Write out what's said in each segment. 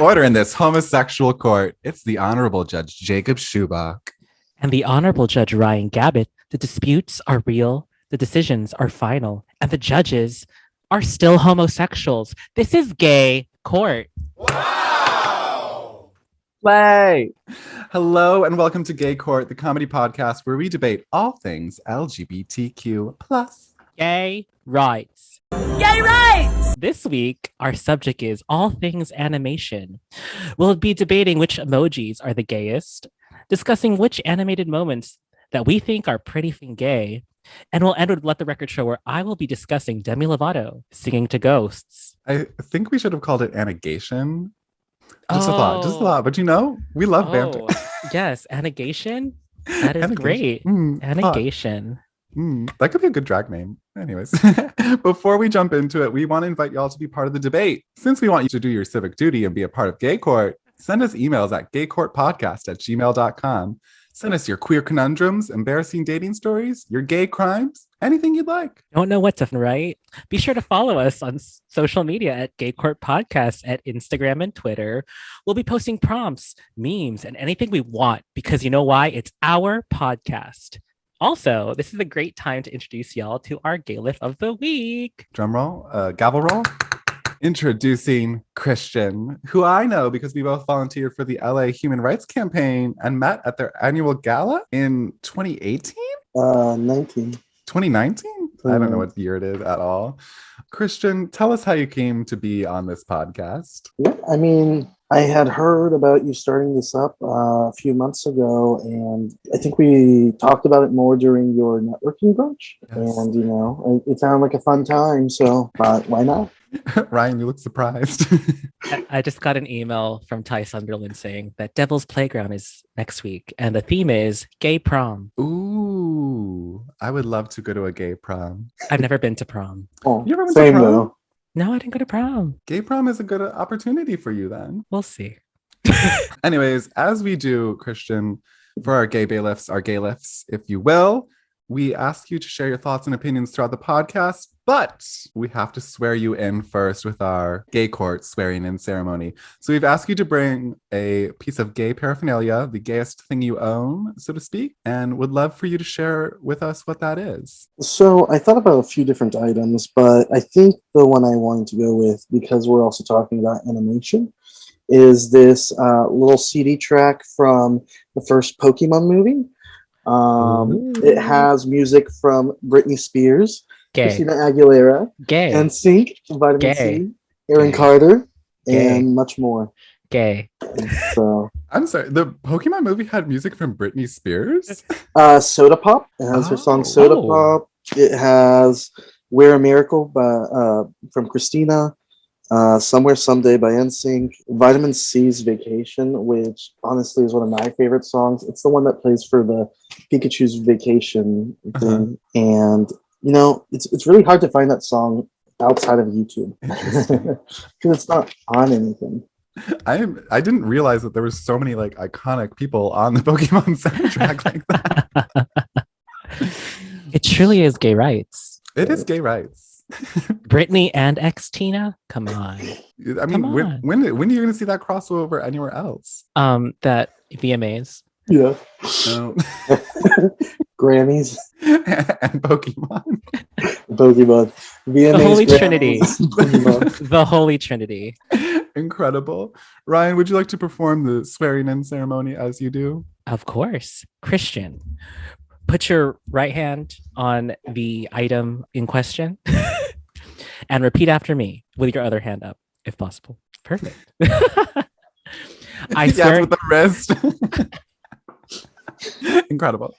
Order in this homosexual court. It's the Honorable Judge Jacob Schubach. And the Honorable Judge Ryan Gabbett. The disputes are real, the decisions are final, and the judges are still homosexuals. This is gay court. Wow! Play! Hello and welcome to Gay Court, the comedy podcast where we debate all things LGBTQ+. Gay rights. Gay rights! This week, our subject is all things animation. We'll be debating which emojis are the gayest, discussing which animated moments that we think are pretty gay, and we'll end with Let the Record Show, where I will be discussing Demi Lovato singing to ghosts. I think we should have called it AniGAYtion. Just a thought. But you know, we love banter. Yes, AniGAYtion. That is AniGAYtion. great. AniGAYtion. That could be a good drag name. Anyways, before we jump into it, we want to invite y'all to be part of the debate. Since we want you to do your civic duty and be a part of Gay Court, send us emails at gaycourtpodcast@gmail.com. Send us your queer conundrums, embarrassing dating stories, your gay crimes, anything you'd like. Don't know what to write? Be sure to follow us on social media at Gay Court Podcast at Instagram and Twitter. We'll be posting prompts, memes, and anything we want because you know why? It's our podcast. Also, this is a great time to introduce y'all to our gayliff of the week. Drum roll, gavel roll. Introducing Christian, who I know because we both volunteered for the LA Human Rights Campaign and met at their annual gala in 2018? 2019? I don't know what year it is at all. Christian, tell us how you came to be on this podcast. Yeah, I mean, I had heard about you starting this up a few months ago, and I think we talked about it more during your networking brunch. Yes. And, you know, it sounded like a fun time, so why not? Ryan, you look surprised. I just got an email from Ty Sunderland saying that Devil's Playground is next week, and the theme is gay prom. Ooh, I would love to go to a gay prom. I've never been to prom. Oh, you ever been to prom? Though. No, I didn't go to prom. Gay prom is a good opportunity for you then. We'll see. Anyways, as we do, Christian, for our gay bailiffs, our gayliffs, if you will, we ask you to share your thoughts and opinions throughout the podcast, but we have to swear you in first with our gay court swearing in ceremony. So we've asked you to bring a piece of gay paraphernalia, the gayest thing you own, so to speak, and would love for you to share with us what that is. So I thought about a few different items, but I think the one I wanted to go with, because we're also talking about animation, is this little CD track from the first Pokemon movie. It has music from Britney Spears, gay. Christina Aguilera, gay, NSYNC, Vitamin gay. C, Aaron gay. Carter, gay. and much more. Gay. So I'm sorry, the Pokemon movie had music from Britney Spears? Soda Pop. It has her song Soda Pop. It has We're a Miracle from Christina. Somewhere Someday by NSYNC, Vitamin C's Vacation, which honestly is one of my favorite songs. It's the one that plays for the Pikachu's Vacation thing. And, you know, it's really hard to find that song outside of YouTube because it's not on anything. I didn't realize that there were so many like iconic people on the Pokemon soundtrack like that. It truly is gay rights. It is gay rights. Britney and Tina, come on. I mean, when are you going to see that crossover anywhere else? That VMAs. Yeah. No. Grammys and Pokemon. VMAs, the Holy Grammys, Trinity. The Holy Trinity. Incredible. Ryan, would you like to perform the swearing in ceremony as you do? Of course. Christian, put your right hand on the item in question and repeat after me with your other hand up, if possible. Perfect. I swear. Yes, with the wrist. Incredible.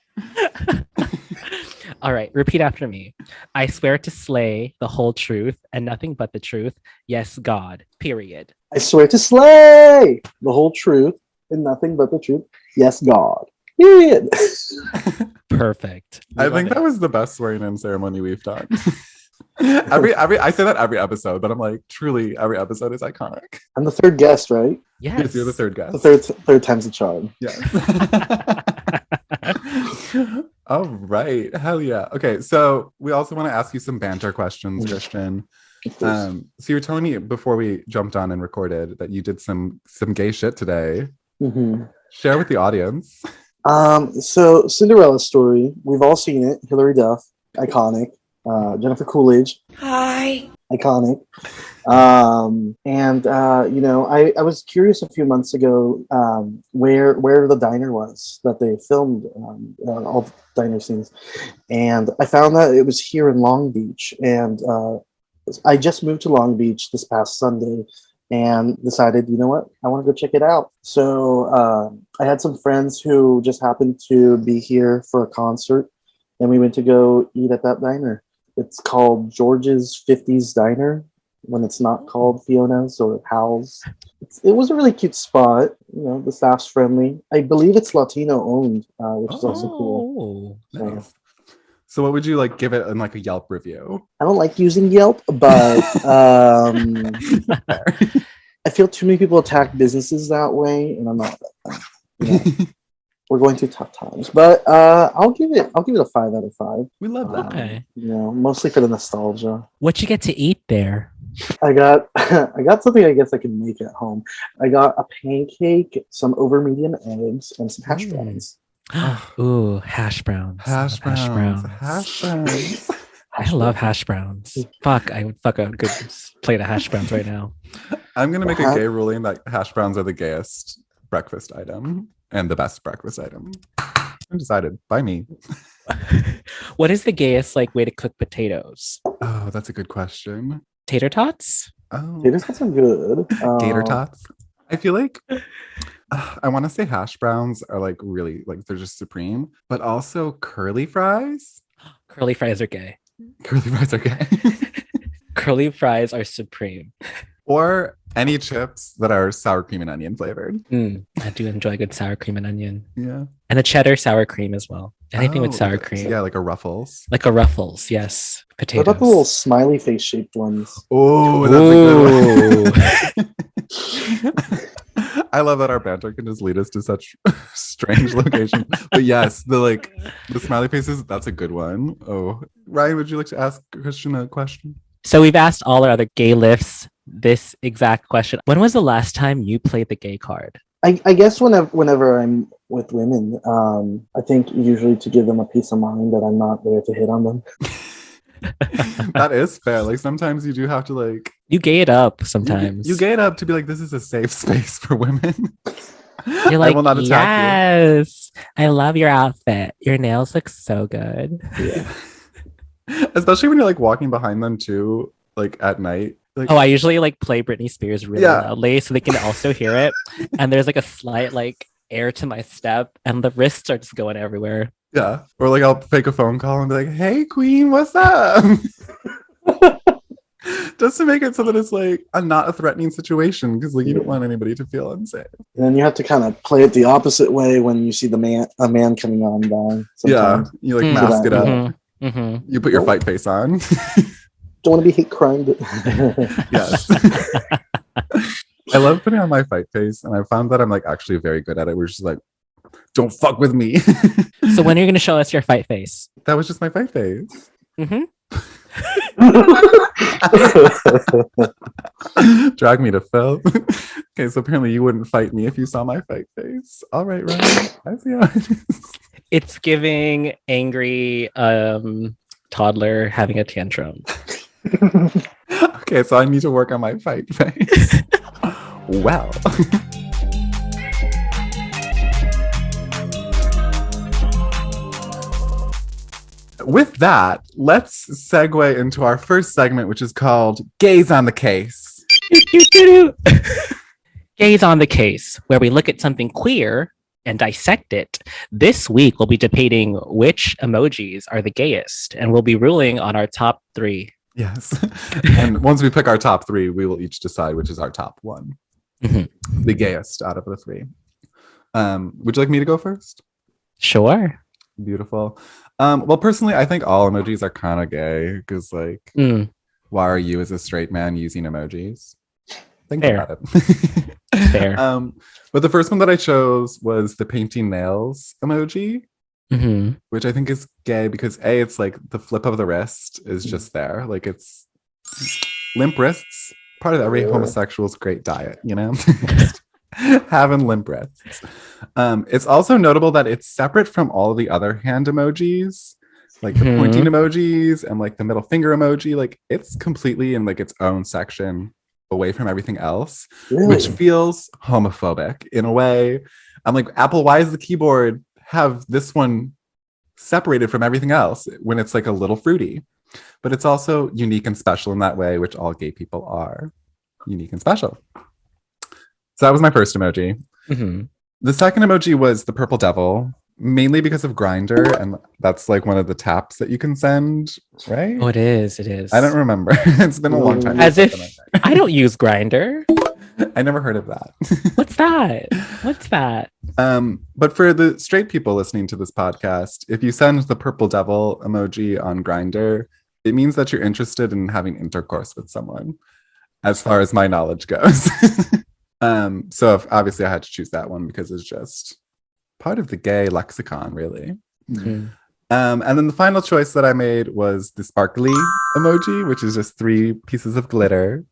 All right, repeat after me. I swear to slay the whole truth and nothing but the truth. Yes, God. Period. I swear to slay the whole truth and nothing but the truth. Yes, God. Period. Perfect. I think that was the best swearing in ceremony we've done. I say that every episode, but I'm like, truly, every episode is iconic. I'm the third guest, right? Yes, you're the third guest. The third time's a charm. Yes. All right. Hell yeah. Okay, so we also want to ask you some banter questions, Christian. So you were telling me before we jumped on and recorded that you did some gay shit today. Mm-hmm. Share with the audience. So Cinderella story, we've all seen it. Hilary Duff, iconic. Jennifer Coolidge, Hi. iconic. I was curious a few months ago where the diner was that they filmed all the diner scenes, and I found that it was here in Long Beach, and I just moved to Long Beach this past Sunday and decided, you know what, I want to go check it out. So I had some friends who just happened to be here for a concert, and we went to go eat at that diner. It's called George's 50s Diner when it's not called Fiona's or Hal's. It was a really cute spot. You know, the staff's friendly. I believe it's Latino owned, which is also cool. Nice. So what would you like give it in like a Yelp review? I don't like using Yelp, but I feel too many people attack businesses that way, and I'm not. We're going through tough times, but I'll give it a 5 out of 5. We love that. Okay. You know, mostly for the nostalgia. What you get to eat there? I got something I guess I can make at home. I got a pancake, some over medium eggs, and some hash browns. Ooh, hash browns. Hash browns. I love hash browns. Fuck, I would fuck a good plate of hash browns right now. I'm gonna make a gay ruling that hash browns are the gayest breakfast item and the best breakfast item. Undecided by me. What is the gayest like way to cook potatoes? Oh, that's a good question. Tater tots? Oh, Tater tots are good. Gator tots. I feel like I want to say hash browns are like really like they're just supreme, but also curly fries. Curly fries are gay. Curly fries are gay. Curly fries are supreme. Or any chips that are sour cream and onion flavored. I do enjoy good sour cream and onion. Yeah. And a cheddar sour cream as well. Anything with sour cream. Yeah, like a Ruffles. Like a Ruffles, yes. Potatoes. What about the little smiley face shaped ones? Oh, that's a good one. I love that our banter can just lead us to such strange locations. But yes, the smiley faces, that's a good one. Oh, Ryan, would you like to ask Christian a question? So we've asked all our other gay lifts this exact question. When was the last time you played the gay card? I guess whenever I'm with women, I think usually to give them a peace of mind that I'm not there to hit on them. That is fair. Like sometimes you do have to like you gay it up sometimes. You gay it up to be like, this is a safe space for women. You're like, I will not attack you. I love your outfit. Your nails look so good. Yeah. Especially when you're like walking behind them too, like at night. Like, I usually like play Britney Spears really loudly so they can also hear it. And there's like a slight like air to my step, and the wrists are just going everywhere. Yeah. Or like I'll fake a phone call and be like, hey queen, what's up? Just to make it so that it's like not a threatening situation, because like you don't want anybody to feel unsafe. And then you have to kind of play it the opposite way when you see a man coming on by. Yeah, you like mask it up. Mm-hmm. Mm-hmm. You put your fight face on. Don't want to be hate crimed. Yes. I love putting on my fight face, and I found that I'm like actually very good at it. We're just like, don't fuck with me. So when are you going to show us your fight face? That was just my fight face. Mm-hmm. Drag me to Phil. Okay, so apparently you wouldn't fight me if you saw my fight face. All right, Ryan. I see how it is. It's giving angry toddler having a tantrum. Okay, so I need to work on my fight face. Well. With that, let's segue into our first segment, which is called Gays on the Case. Gays on the Case, where we look at something queer and dissect it. This week, we'll be debating which emojis are the gayest, and we'll be ruling on our top 3. Yes. And once we pick our top 3, we will each decide which is our top 1. Mm-hmm. The gayest out of the 3. Would you like me to go first? Sure. Beautiful. Well, personally, I think all emojis are kind of gay because, like, why are you as a straight man using emojis? Think about it. Fair. But the first one that I chose was the painting nails emoji, which I think is gay because A, it's like the flip of the wrist is just there. Like it's limp wrists, part of every homosexual's great diet, you know? Having limp wrists. It's also notable that it's separate from all the other hand emojis, like the pointing emojis and like the middle finger emoji. Like it's completely in like its own section away from everything else, which feels homophobic in a way. I'm like, Apple, why does the keyboard have this one separated from everything else when it's like a little fruity? But it's also unique and special in that way, which all gay people are, unique and special. So that was my first emoji. The second emoji was the purple devil, mainly because of Grindr, and that's like one of the taps that you can send, right? Oh, it is. It is. I don't remember. It's been a long time. As if I don't use Grindr. I never heard of that. What's that? What's that? But for the straight people listening to this podcast, if you send the purple devil emoji on Grindr, it means that you're interested in having intercourse with someone, as far as my knowledge goes. So obviously I had to choose that one because it's just part of the gay lexicon, really. And then the final choice that I made was the sparkly emoji, which is just 3 pieces of glitter.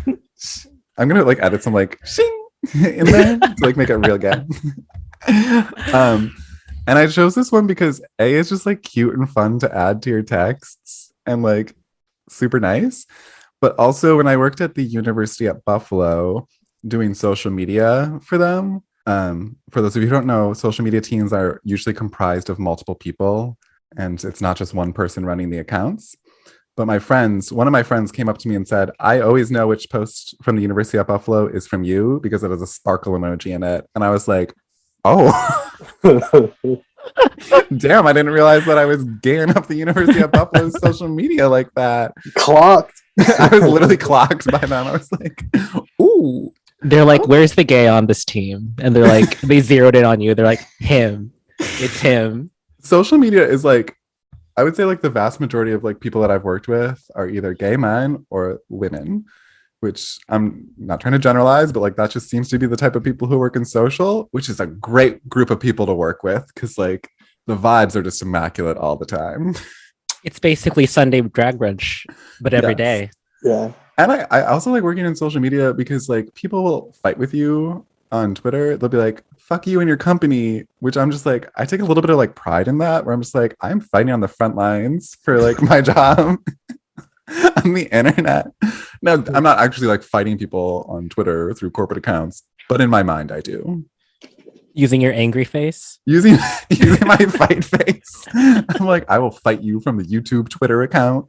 I'm gonna like edit some like shing in there to like make it real gay. And I chose this one because A, is just like cute and fun to add to your texts and like super nice. But also when I worked at the University at Buffalo doing social media for them, for those of you who don't know, social media teams are usually comprised of multiple people, and it's not just one person running the accounts. But one of my friends came up to me and said, I always know which post from the University at Buffalo is from you because it has a sparkle emoji in it. And I was like, oh, damn, I didn't realize that I was gaying up the University at Buffalo's social media like that. Clocked. I was literally clocked by them. I was like, ooh. They're like, where's the gay on this team? And they're like, they zeroed in on you. They're like, him. It's him. Social media is like, I would say like the vast majority of like people that I've worked with are either gay men or women, which I'm not trying to generalize, but like that just seems to be the type of people who work in social, which is a great group of people to work with because like the vibes are just immaculate all the time. It's basically Sunday drag brunch, but every day. Yeah. And I also like working in social media because like people will fight with you on Twitter. They'll be like, fuck you and your company, which I'm just like, I take a little bit of like pride in that, where I'm just like, I'm fighting on the front lines for like my job on the internet. No, I'm not actually like fighting people on Twitter through corporate accounts, but in my mind I do. Using your angry face? Using my fight face. I'm like, I will fight you from the YouTube Twitter account.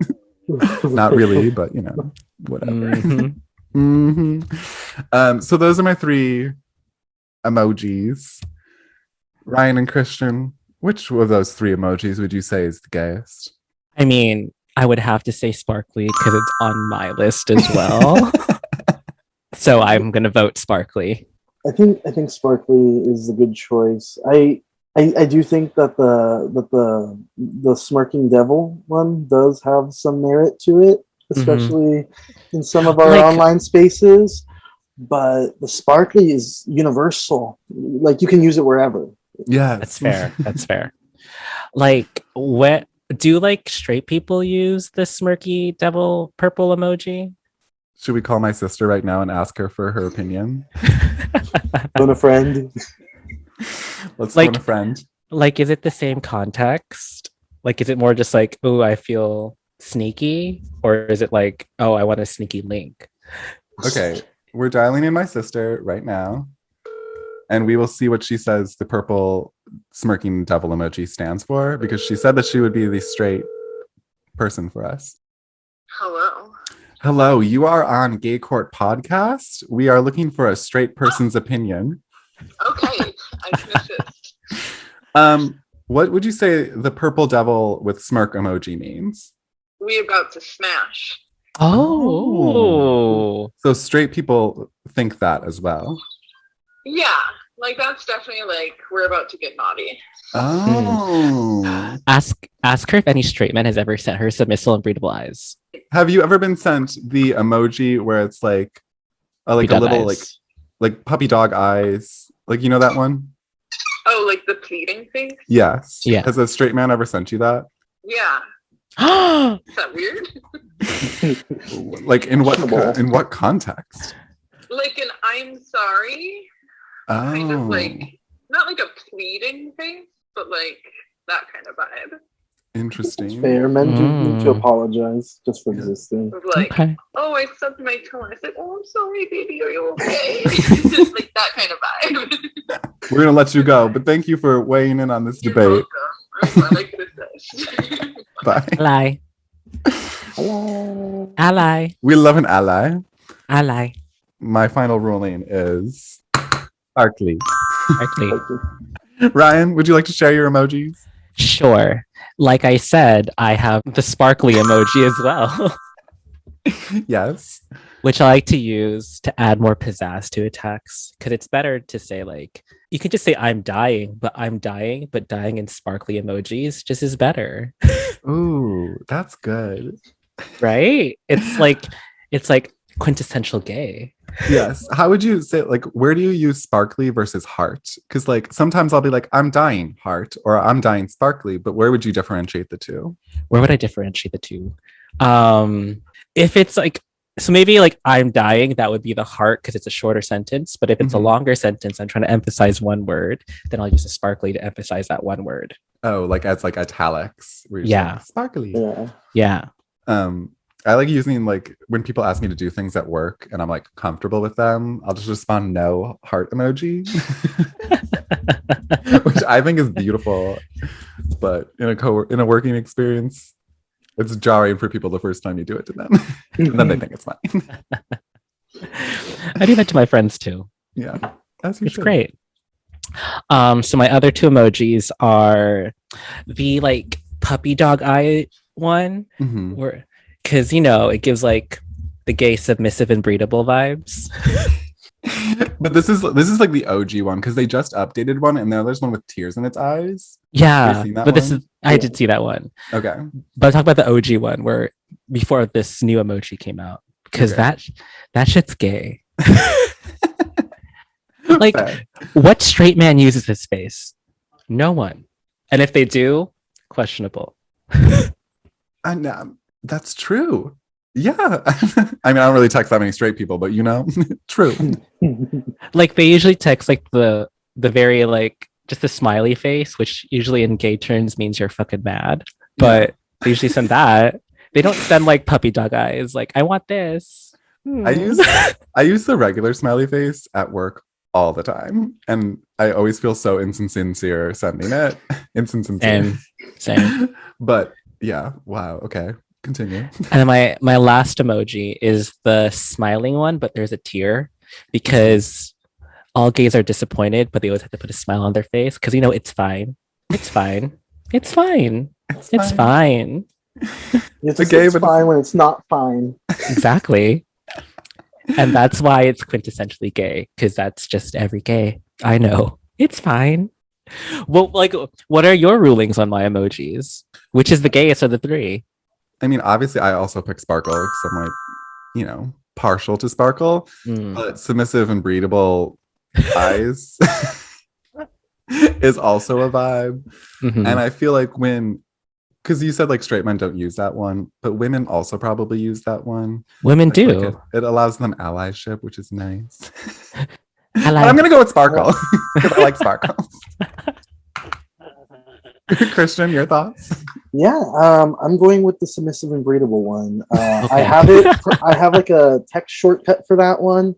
Not really, but you know, whatever. So those are my 3 emojis. Ryan and Christian, which of those 3 emojis would you say is the gayest? I mean, I would have to say sparkly because it's on my list as well. So I'm gonna vote sparkly. I think sparkly is a good choice. I do think that the smirking devil one does have some merit to it, especially in some of our online spaces. But the sparkly is universal. Like you can use it wherever. Yeah, that's fair. That's fair. Like, what do like straight people use the smirky devil purple emoji? Should we call my sister right now and ask her for her opinion? Phone a friend. Let's phone a friend. Like, is it the same context? Like, is it more just like, oh, I feel sneaky? Or is it like, oh, I want a sneaky link? Okay, we're dialing in my sister right now. And we will see what she says the purple smirking devil emoji stands for, because she said that she would be the straight person for us. Hello. Hello, you are on Gay Court Podcast. We are looking for a straight person's opinion. Okay, I can assist. What would you say the purple devil with smirk emoji means? We about to smash. Oh. So straight people think that as well. Yeah, like that's definitely like we're about to get naughty. Oh. Ask her if any straight man has ever sent her submissive and breathable eyes. Have you ever been sent the emoji where it's like a little eyes. like puppy dog eyes? Like, you know that one? Oh, like the pleading face? Yes. Yeah. Has a straight man ever sent you that? Yeah. Is that weird? Like in what context? Like an I'm sorry. Kind of like, not like a pleading face, but like that kind of vibe. Interesting. It's fair. Men do need to apologize just for existing. Of like, Okay. oh, I sucked my toe. I said, oh, I'm sorry, baby. Are you okay? Just like that kind of vibe. We're going to let you go, but thank you for weighing in on this You're debate. welcome. I like this. Bye. Ally. Hello. Ally. We love an ally. Ally. My final ruling is sparkly. Sparkly. Ryan, would you like to share your emojis? Sure. Like I said, I have the sparkly emoji as well, Yes. which I like to use to add more pizzazz to a text. Because it's better to say, like, you can just say I'm dying, but dying in sparkly emojis just is better. Ooh, that's good. Right? It's like quintessential gay. Yes. How would you say, like, where do you use sparkly versus heart? Because, like, sometimes I'll be like, I'm dying heart or I'm dying sparkly, but where would you differentiate the two? Where would I differentiate the two? If it's like, so maybe like I'm dying, that would be the heart because it's a shorter sentence. But if it's a longer sentence, I'm trying to emphasize one word, then I'll use a sparkly to emphasize that one word. Oh, like as like italics. Where you're Yeah. saying, sparkly. Yeah. I like using, like, when people ask me to do things at work and I'm like comfortable with them, I'll just respond no heart emoji, which I think is beautiful. But in a working experience, it's jarring for people the first time you do it to them, and then they think it's fine. I do that to my friends too. Yeah, that's It's great. So my other two emojis are the like puppy dog eye one, where because it gives like the gay submissive and breedable vibes. But this is like the OG one because they just updated one, and now there's one with tears in its eyes. Yeah, but this is I did see that one. Okay, but I'm talking about the OG one where before this new emoji came out because that shit's gay. Like, what straight man uses this face? No one, and if they do, questionable. And that's true. Yeah. I mean, I don't really text that many straight people, but true. Like they usually text like the very like just the smiley face, which usually in gay terms means you're fucking mad. But they usually send that. They don't send like puppy dog eyes. Like, I want this. I use the regular smiley face at work all the time, and I always feel so insincere sending it. Insincere. Same. But yeah, wow. Okay, continue. And then my last emoji is the smiling one, but there's a tear because all gays are disappointed, but they always have to put a smile on their face because it's fine. It's fine. It's fine. It's fine. It's fine when it's not fine. Exactly. And that's why it's quintessentially gay, because that's just every gay I know. It's fine. Well, like, what are your rulings on my emojis? Which is the gayest of the three? I mean, obviously, I also pick sparkle because I'm like, partial to sparkle, but submissive and breedable eyes is also a vibe. And I feel like because you said like straight men don't use that one, but women also probably use that one. Women do. Like it allows them allyship, which is nice. But I'm gonna go with sparkle because I like sparkles. Christian, your thoughts? Yeah, I'm going with the submissive and breedable one. Okay. I have like a text shortcut for that one.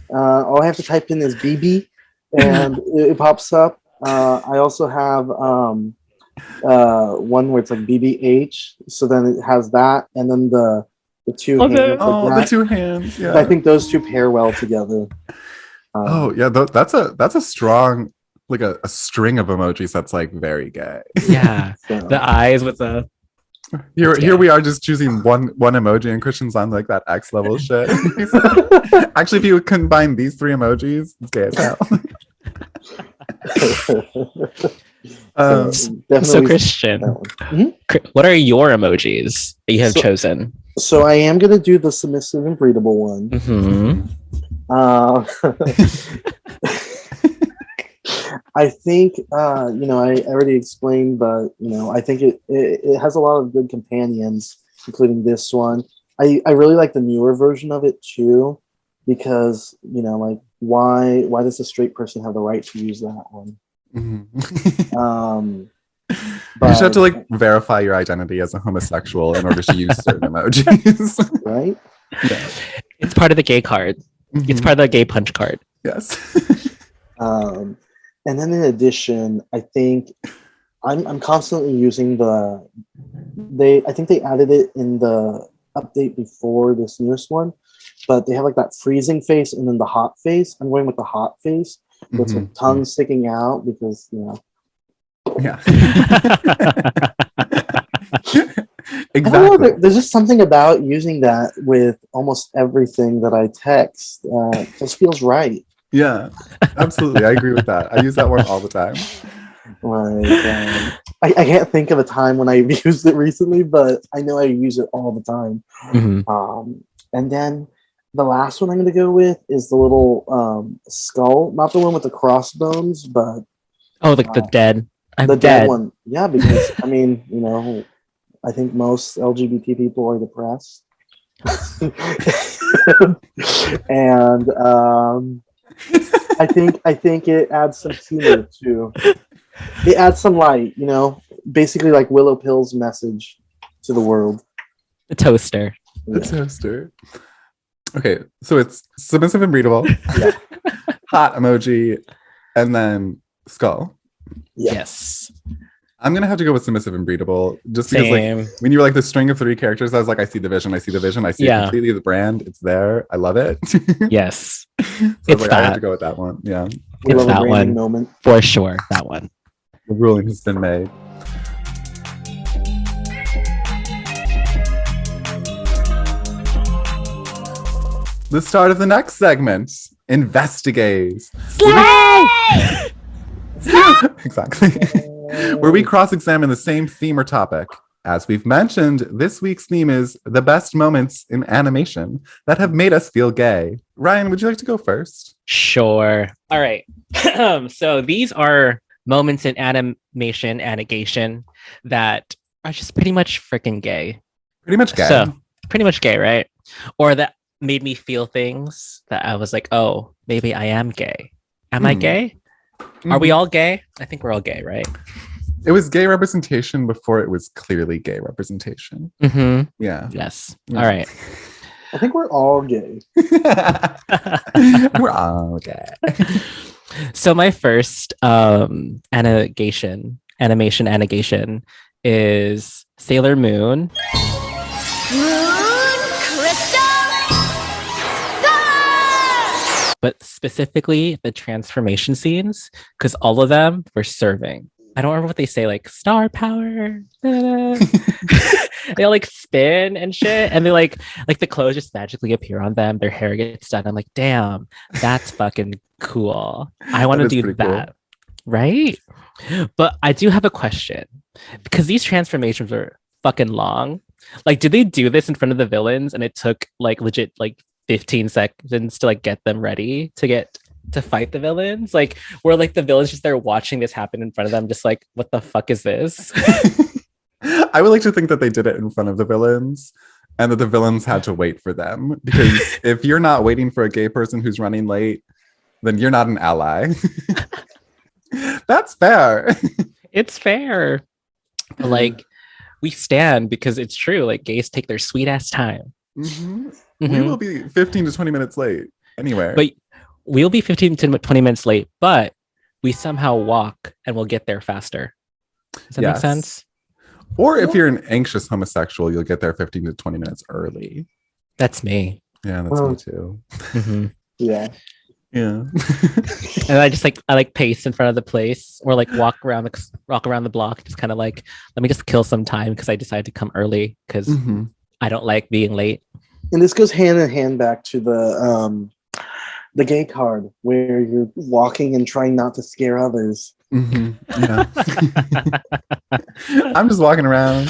All I have to type in is BB, and it pops up. I also have one where it's like BBH, so then it has that, and then the two hands. The two hands. Yeah, I think those two pair well together. That's a strong, like a string of emojis that's like very gay. Yeah, the eyes with the. Here we are just choosing one emoji, and Christian's on like that X level shit. Actually, if you combine these three emojis, it's gay as hell. So Christian, what are your emojis that you have chosen? So I am going to do the submissive and breedable one. I think I already explained, but I think it has a lot of good companions, including this one. I really like the newer version of it too, because like why does a straight person have the right to use that one? You just have to like verify your identity as a homosexual in order to use certain emojis. Right? Yeah. It's part of the gay card. It's part of the gay punch card. Yes. And then in addition, I think I'm constantly using I think they added it in the update before this newest one, but they have like that freezing face and then the hot face. I'm going with the hot face with the tongue sticking out because Yeah. Exactly. There's just something about using that with almost everything that I text. It just feels right. Yeah, absolutely. I agree with that. I use that one all the time. Like, I can't think of a time when I've used it recently, but I know I use it all the time. And then the last one I'm going to go with is the little skull, not the one with the crossbones, but the dead. I'm the dead. dead one. Yeah, because I mean, I think most LGBT people are depressed, and I think it adds some humor too. It adds some light, basically like Willow Pill's message to the world. The toaster. The toaster. Okay, so it's submissive and readable, hot emoji, and then skull. Yes. I'm gonna have to go with submissive and breedable, just because like when you were like the string of 3 characters, I was like, I see the vision, I see completely the brand, it's there, I love it. Yes. So it's like, I have to go with that one. Yeah, it's that one moment. For sure. That one. The ruling has been made. The start of the next segment, Investigate. Slay! Exactly. Where we cross-examine the same theme or topic. As we've mentioned, this week's theme is the best moments in animation that have made us feel gay. Ryan, would you like to go first? Sure. All right. So these are moments in animation, AniGAYtion, that are just pretty much freaking gay. Pretty much gay. So, pretty much gay, right? Or that made me feel things that I was like, oh, maybe I am gay. Am I gay? Are we all gay? I think we're all gay, right? It was gay representation before it was clearly gay representation. Yeah. Yes. Yeah. All right. I think we're all gay. We're all gay. So my first animation AniGAYtion is Sailor Moon. But specifically the transformation scenes, because all of them were serving. I don't remember what they say, like star power. They all like spin and shit, and they like the clothes just magically appear on them. Their hair gets done. I'm like, damn, that's fucking cool. I want to do that, cool. Right? But I do have a question, because these transformations are fucking long. Like, did they do this in front of the villains, and it took like legit like 15 seconds to like get them ready to fight the villains? Like, were like the villains just there watching this happen in front of them, just like, what the fuck is this? I would like to think that they did it in front of the villains and that the villains had to wait for them, because if you're not waiting for a gay person who's running late, then you're not an ally. That's fair. It's fair. But, like, we stand because it's true. Like, gays take their sweet ass time. We will be 15 to 20 minutes late anywhere. But we'll be 15 to 20 minutes late, but we somehow walk and we'll get there faster. Does that make sense? Or if you're an anxious homosexual, you'll get there 15 to 20 minutes early. That's me. Yeah, that's me too. Yeah. Yeah. And I like pace in front of the place, or like walk around the block, just kind of like, let me just kill some time because I decided to come early because I don't like being late. And this goes hand in hand back to the gay card, where you're walking and trying not to scare others. Yeah. I'm just walking around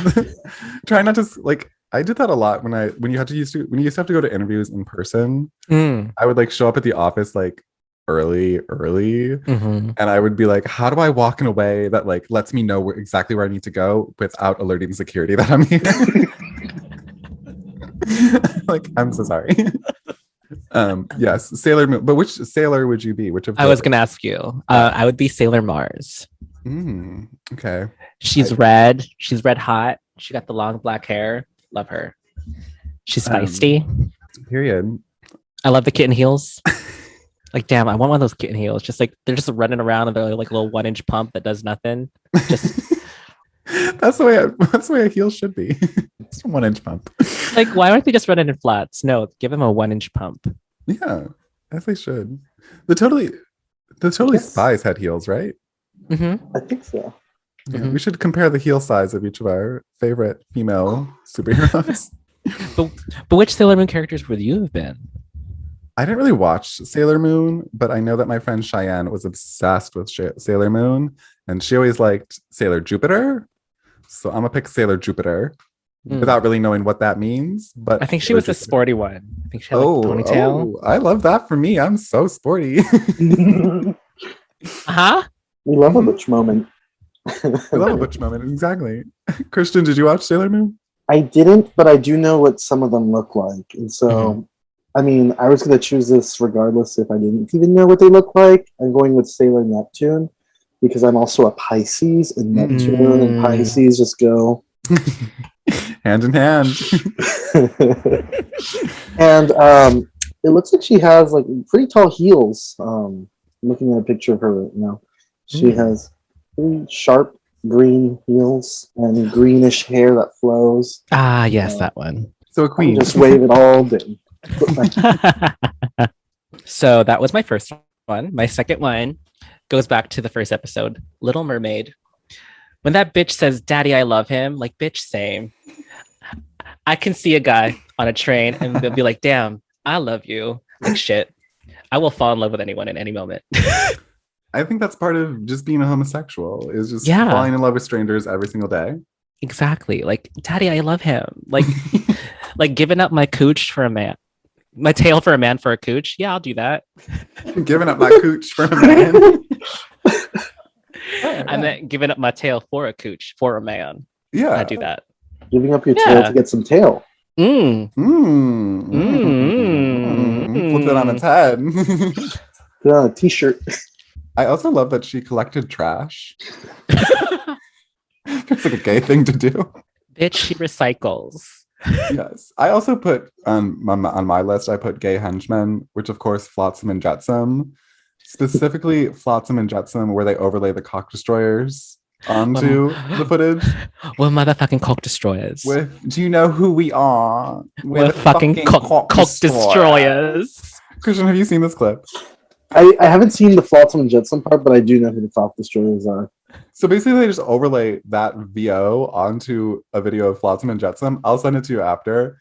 trying not to, like, I did that a lot when you used to have to go to interviews in person. I would like show up at the office like early. Mm-hmm. And I would be like, how do I walk in a way that like lets me know exactly where I need to go without alerting security that I'm here? Like, I'm so sorry. Yes, Sailor Moon. But which sailor would you be? Which of I was gonna ask you. I would be Sailor Mars. Okay. She's red. She's red hot. She got the long black hair. Love her. She's feisty. Period. I love the kitten heels. Like, damn, I want one of those kitten heels. Just like they're just running around and they're like a little 1-inch pump that does nothing. Just that's the way a heel should be. It's a 1-inch pump. like, why aren't they just running in flats? No, give them a 1-inch pump. Yeah, as they should. The totally Spies had heels, right? Mm-hmm. I think so. Yeah, we should compare the heel size of each of our favorite female superheroes. But which Sailor Moon characters would you have been? I didn't really watch Sailor Moon, but I know that my friend Cheyenne was obsessed with Sailor Moon, and she always liked Sailor Jupiter. So I'm gonna pick Sailor Jupiter without really knowing what that means. But I think she was the sporty one. I think she had like a ponytail. Oh, I love that for me. I'm so sporty. Uh-huh. We love a butch moment. We love a butch moment. Exactly. Christian, did you watch Sailor Moon? I didn't, but I do know what some of them look like. And so, I mean, I was going to choose this regardless if I didn't even know what they look like. I'm going with Sailor Neptune because I'm also a Pisces, and Neptune and Pisces just go hand in hand. And it looks like she has like pretty tall heels. Looking at a picture of her right now, she has pretty sharp green heels and greenish hair that flows. Ah, yes, that one. So a queen. Just wave it all day. So that was my first one. My second one goes back to the first episode, Little Mermaid. When that bitch says, "Daddy, I love him," like, bitch, same. I can see a guy on a train and they'll be like, "Damn, I love you." Like, shit. I will fall in love with anyone in any moment. I think that's part of just being a homosexual, is just falling in love with strangers every single day. Exactly. Like, "Daddy, I love him." Like, like giving up my cooch for a man. My tail for a man for a cooch. Yeah, I'll do that. Giving up my cooch for a man. I meant giving up my tail for a cooch for a man. Yeah. I do that. Giving up your tail to get some tail. Flip it on its head. Put on a t-shirt. I also love that she collected trash. It's like a gay thing to do. Bitch, she recycles. Yes. I also put on my list, I put gay henchmen, which of course Flotsam and Jetsam. Specifically Flotsam and Jetsam, where they overlay the cock destroyers onto the footage. We're motherfucking cock destroyers. Do you know who we are? We're fucking cock destroyers. Christian, have you seen this clip? I haven't seen the Flotsam and Jetsam part, but I do know who the cock destroyers are. So basically, they just overlay that VO onto a video of Flotsam and Jetsam. I'll send it to you after.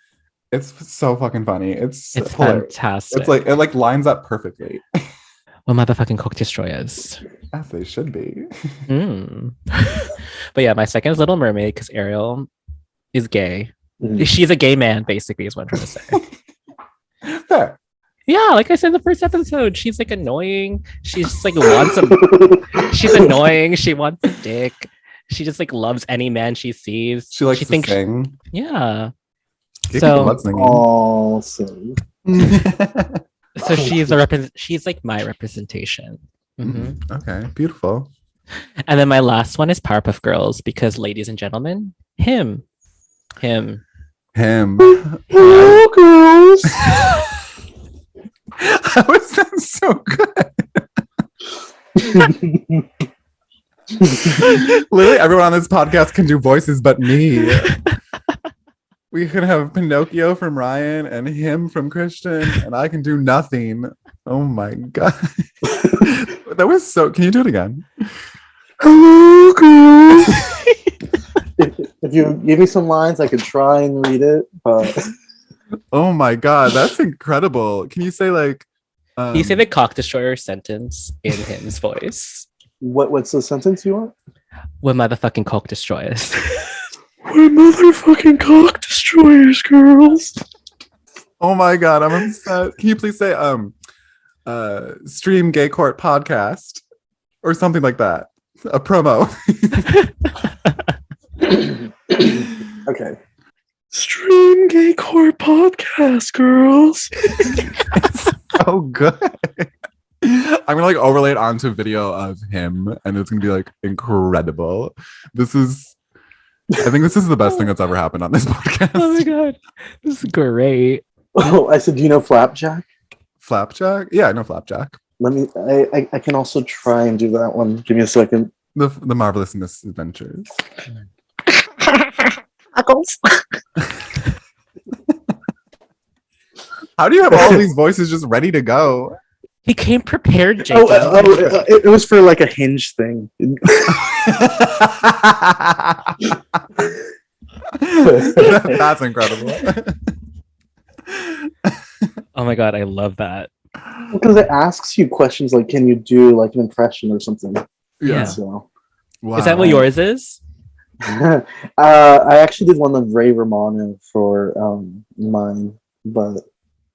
It's so fucking funny. It's fantastic. It's like it lines up perfectly. We're motherfucking cock destroyers. As they should be. But yeah, my second is Little Mermaid because Ariel is gay. She's a gay man, basically, is what I'm trying to say. Fair. Yeah, like I said in the first episode, she's like annoying. She's just like wants she's annoying. She wants a dick. She just like loves any man she sees. She likes to sing. Yeah. Gay people love singing. Oh, sing. So she's like my representation. Okay, beautiful. And then my last one is Powerpuff Girls because, ladies and gentlemen, him. Hello, girls. How is that so good? Literally, everyone on this podcast can do voices but me. We could have Pinocchio from Ryan and him from Christian, and I can do nothing. Oh my god. That was so. Can you do it again? Hello, girls. If you give me some lines, I could try and read it, but oh my god, that's incredible. Can you say like can you say the cock destroyer sentence in him's voice? What's the sentence you want? We're motherfucking cock destroyers. We're motherfucking cock destroyers, girls. Oh my god, I'm upset. Can you please say stream gay court podcast or something like that. A promo. Okay. Stream gay court podcast, girls. It's so good. I'm gonna like overlay it onto a video of him, and it's gonna be like incredible. I think this is the best thing that's ever happened on this podcast. Oh my god, this is great. Oh, I said, do you know Flapjack? Flapjack? Yeah, I know Flapjack. Let me. I can also try and do that one. Give me a second. The Marvelous Misadventures. How do you have all these voices just ready to go? He came prepared, Jacob. It was for like a Hinge thing. That's incredible. Oh my god, I love that. Because it asks you questions like, can you do like an impression or something? Yeah. So. Wow. Is that what yours is? I actually did one of Ray Romano for mine, but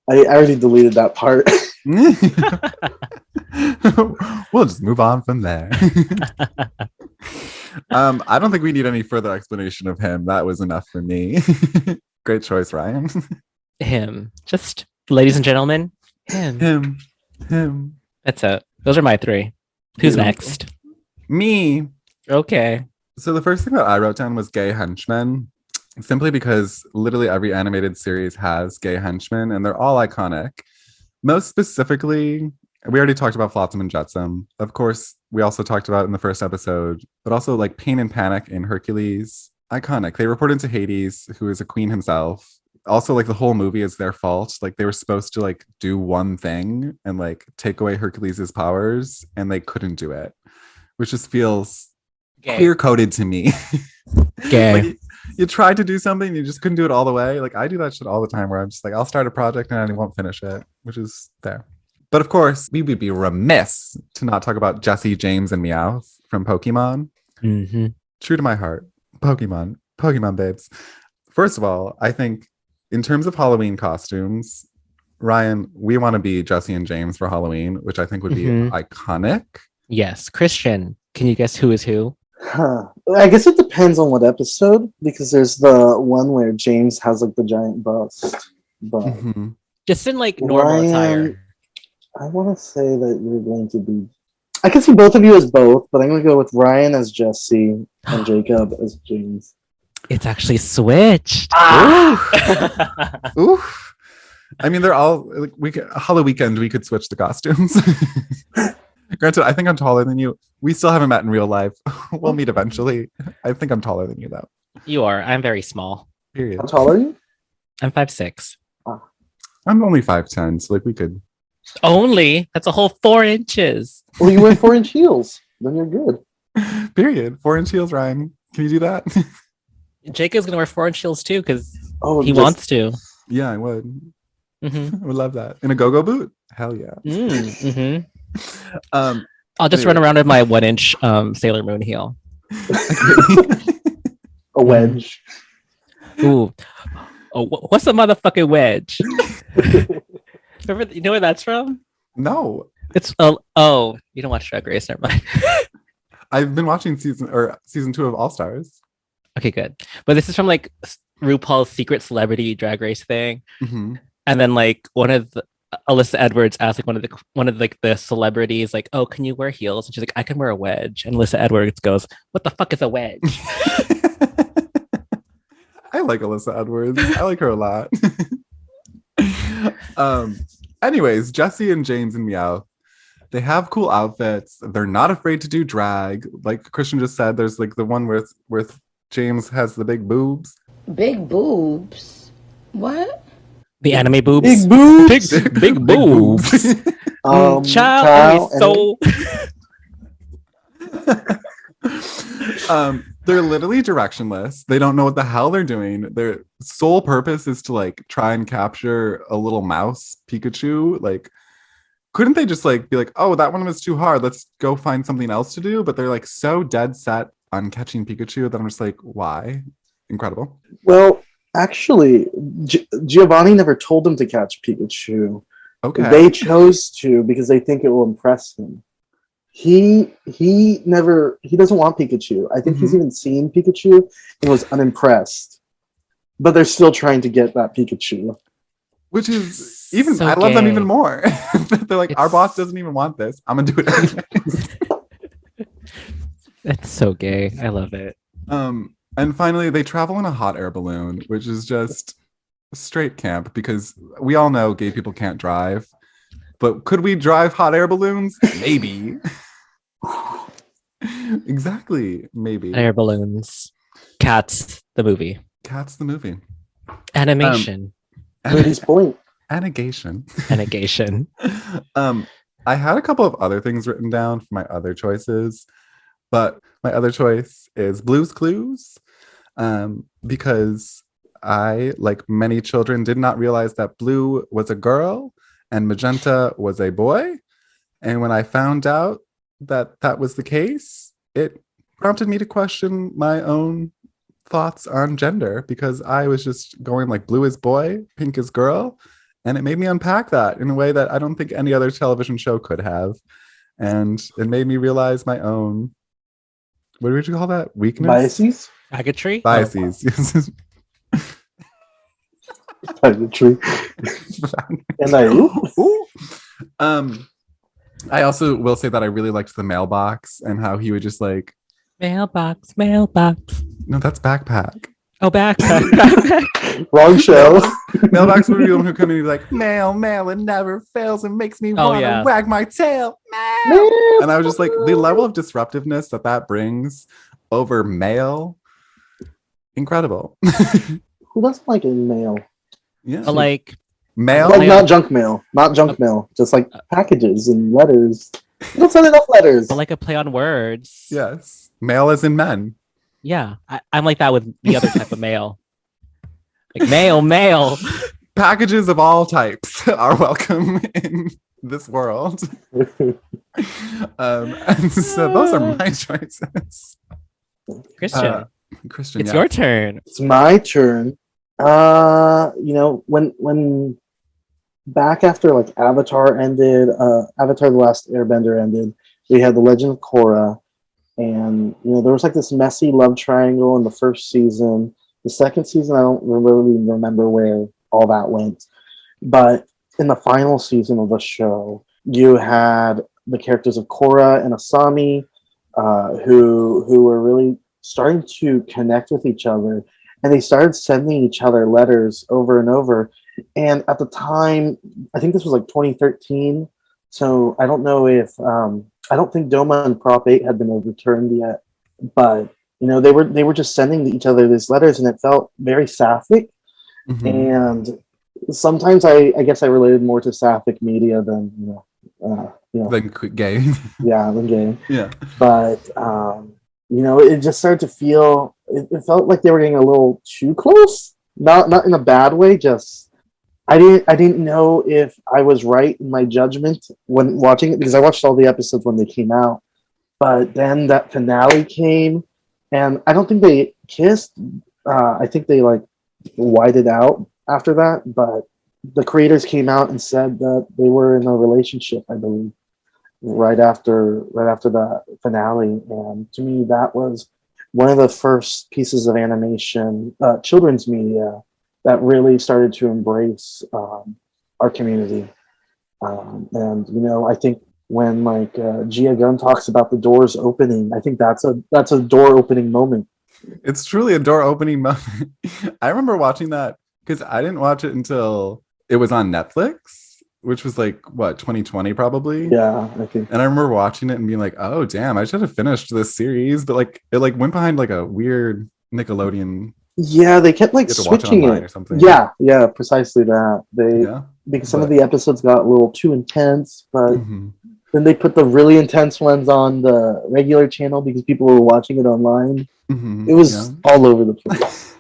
I already deleted that part. We'll just move on from there. I don't think we need any further explanation of him. That was enough for me. Great choice, Ryan. Him. Just, ladies and gentlemen, him. Him. That's it. Those are my three. Who's next? Me. Okay. So the first thing that I wrote down was gay henchmen, simply because literally every animated series has gay henchmen, and they're all iconic. Most specifically, we already talked about Flotsam and Jetsam. Of course, we also talked about in the first episode, but also like Pain and Panic in Hercules. Iconic. They report into Hades, who is a queen himself. Also, like the whole movie is their fault. Like they were supposed to like do one thing and like take away Hercules' powers, and they couldn't do it, which just feels clear coded to me. Gay. Like, you tried to do something, you just couldn't do it all the way. Like I do that shit all the time, where I'm just like, I'll start a project and I won't finish it, which is fair. But of course, we would be remiss to not talk about Jessie, James, and Meowth from Pokemon. Mm-hmm. True to my heart. Pokemon babes. First of all, I think in terms of Halloween costumes, Ryan, we want to be Jessie and James for Halloween, which I think would be iconic. Yes. Christian, can you guess who is who? I guess it depends on what episode, because there's the one where James has like the giant bust. But just in like normal attire. I want to say that you're going to be. I can see both of you as both, but I'm going to go with Ryan as Jesse and Jacob as James. It's actually switched. Oof. I mean, they're all like Halloween weekend. We could switch the costumes. Granted, I think I'm taller than you. We still haven't met in real life. We'll meet eventually. I think I'm taller than you, though. You are. I'm very small. Period. How tall are you? I'm 5'6". I'm only 5'10", so like we could. Only? That's a whole 4 inches. Well, you wear 4-inch heels. Then you're good. Period. 4-inch heels, Ryan. Can you do that? Jacob's gonna wear 4-inch heels too because he just wants to. Yeah, I would. Mm-hmm. I would love that. In a go-go boot? Hell yeah. Mm-hmm. I'll just run around with my 1-inch Sailor Moon heel. A wedge. Ooh. Oh, what's a motherfucking wedge? Remember, you know where that's from? No. It's oh, you don't watch Drag Race, never mind. I've been watching season 2 of All Stars. Okay, good. But this is from like RuPaul's Secret Celebrity Drag Race thing, and then like one of Alyssa Edwards asked like one of like the celebrities like, "Oh, can you wear heels?" And she's like, "I can wear a wedge." And Alyssa Edwards goes, "What the fuck is a wedge?" I like Alyssa Edwards. I like her a lot. Anyways, Jessie and James and Meowth, they have cool outfits. They're not afraid to do drag. Like Christian just said, there's like the one where James has the big boobs. Big boobs? What? The anime boobs. Big boobs. Big boobs. Child so. They're literally directionless. They don't know what the hell they're doing. Their sole purpose is to like try and capture a little mouse Pikachu. Like, couldn't they just like be like, oh, that one was too hard, let's go find something else to do? But they're like so dead set on catching Pikachu that I'm just like, why? Incredible. Well, actually, Giovanni never told them to catch Pikachu. Okay. They chose to because they think it will impress him. He doesn't want Pikachu. I think he's even seen Pikachu and was unimpressed. But they're still trying to get that Pikachu. Which is even, So I love them gay. even more. They're like, our boss doesn't even want this. I'm gonna do it anyways. That's so gay. I love it. And finally, they travel in a hot air balloon, which is just straight camp because we all know gay people can't drive. But could we drive hot air balloons? Maybe. Exactly. Maybe. Air balloons. Cats, the movie. Cats, the movie. Animation. Brady's point. AniGAYtion. AniGAYtion. I had a couple of other things written down for my other choices, but my other choice is Blue's Clues, because I, like many children, did not realize that blue was a girl and magenta was a boy. And when I found out that that was the case, it prompted me to question my own thoughts on gender, because I was just going like blue is boy, pink is girl. And it made me unpack that in a way that I don't think any other television show could have. And it made me realize my own, what would you call that? Weakness? Biases? Faggotry? Biases. Faggotry. And I also will say that I really liked the mailbox and how he would just like, Mailbox. no, that's backpack. Oh, backpack. Wrong show. Mailbox would be the one who come in and be like, mail, it never fails and makes me want to wag my tail. Mail. And I was just like, the level of disruptiveness that brings over mail, incredible. Who doesn't like a mail? Yeah. But like mail? Like not junk mail. Not junk mail. Just like packages and letters. You don't send enough letters. But like a play on words. Yes. Mail as in men. Yeah. I'm like that with the other type of mail. Like mail. Packages of all types are welcome in this world. And so those are my choices. Christian, Christian, it's your turn. It's my turn. When back after like Avatar ended, Avatar: The Last Airbender ended, we had The Legend of Korra, and there was like this messy love triangle in the first season. The second season, I don't really remember where all that went, but in the final season of the show, you had the characters of Korra and Asami, who were really starting to connect with each other, and they started sending each other letters over and over. And at the time, I think this was like 2013, so I don't know if I don't think Doma and Prop 8 had been overturned yet, but they were just sending each other these letters, and it felt very sapphic. Mm-hmm. And sometimes I guess I related more to sapphic media than than gay. Yeah, than gay. Yeah, but it just started to feel. It felt like they were getting a little too close. Not in a bad way. Just I didn't know if I was right in my judgment when watching it, because I watched all the episodes when they came out. But then that finale came, and I don't think they kissed. I think they like whited out after that. But the creators came out and said that they were in a relationship, I believe, right after the finale. And to me, that was one of the first pieces of animation, children's media, that really started to embrace our community. And I think when like Gia Gunn talks about the doors opening, I think that's a door opening moment. It's truly a door opening moment. I remember watching that because I didn't watch it until it was on Netflix, which was like what, 2020 probably. Yeah, I think. And I remember watching it and being like, oh damn, I should have finished this series, but like it like went behind like a weird Nickelodeon. Yeah, they kept like switching it or something. Yeah, precisely that. Because some of the episodes got a little too intense, but then they put the really intense ones on the regular channel because people were watching it online. It was all over the place.